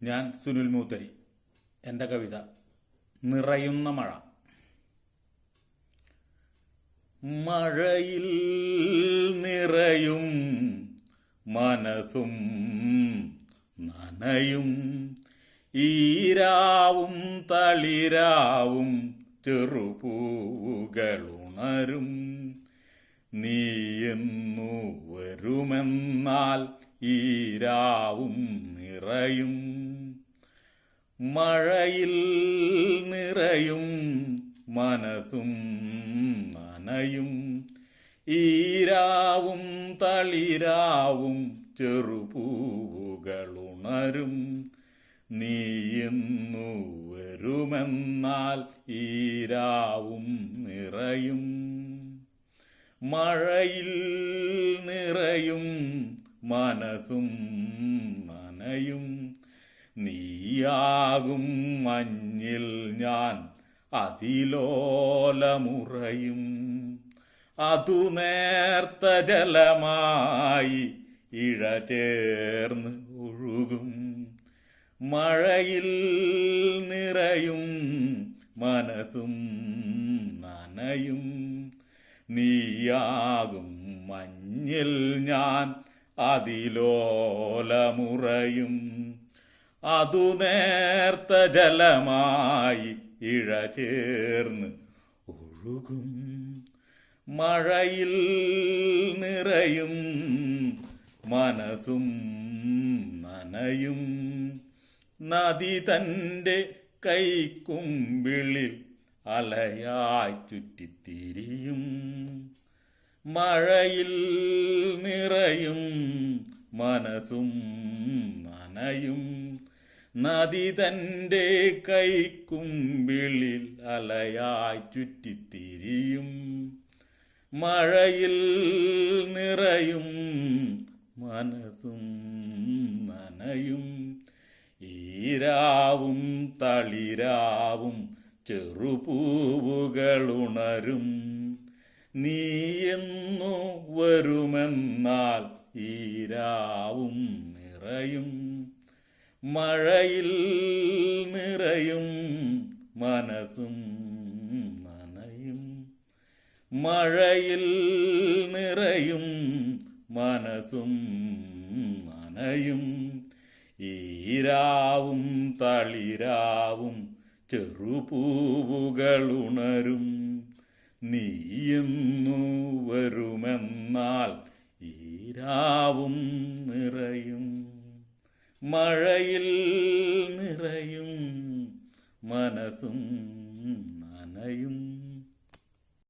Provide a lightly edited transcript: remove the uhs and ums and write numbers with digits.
ഞാൻ സുനിൽ മൂത്തരി. എൻ്റെ കവിത നിറയുന്ന മഴ. മഴയിൽ നിറയും മനസ്സും നനയും, ഈരാവും തളിരാവും ചെറുപൂകളുണരും. നീയെന്നു വരുമെന്നാൽ ഈരാവും നിറയും. മഴയിൽ നിറയും മനസ്സും നനയും, ഈരാവും തളിരാവും ചെറുപൂകളുണരും. നീയെന്നു വരുമെന്നാൽ ഈരാവും നിറയും. മഴയിൽ നിറയും മനസ്സും നനയും, നീയാകും മഞ്ഞിൽ ഞാൻ അതിലോലമുറയും. അതു നേർത്ത ജലമായി ഇഴചേർന്ന് ഒഴുകും. മഴയിൽ നിറയും മനസ്സും നനയും, നീയാകും മഞ്ഞിൽ ഞാൻ അതിലോലമുറയും. അതു നേർത്ത ജലമായി ഇഴചേർന്ന് ഒഴുകും. മഴയിൽ നിറയും മനസ്സും നനയും, നദി തൻ്റെ കൈക്കുമ്പിളിൽ അലയായി ചുറ്റിത്തിരിയും. മഴയിൽ നിറയും മനസ്സും നനയും, നദി തൻ്റെ കൈക്കുമ്പിളിൽ അലയായി ചുറ്റിത്തിരിയും. മഴയിൽ നിറയും മനസ്സും നനയും, ഈരാവും തളിരാവും ചെറുപൂവുകളുണരും. നീയെന്നു വരുമെന്നാൽ ഈരാവും നിറയും. മഴയിൽ നിറയും മനസ്സും നനയും, മഴയിൽ നിറയും മനസ്സും നനയും, ഈരാവും തളിരാവും ചെറുപൂവുകളുണരും. നീയെന്നു വരുമെന്നാൽ ഈരാവും നിറയും. മഴയിൽ നിറയും മനസ്സും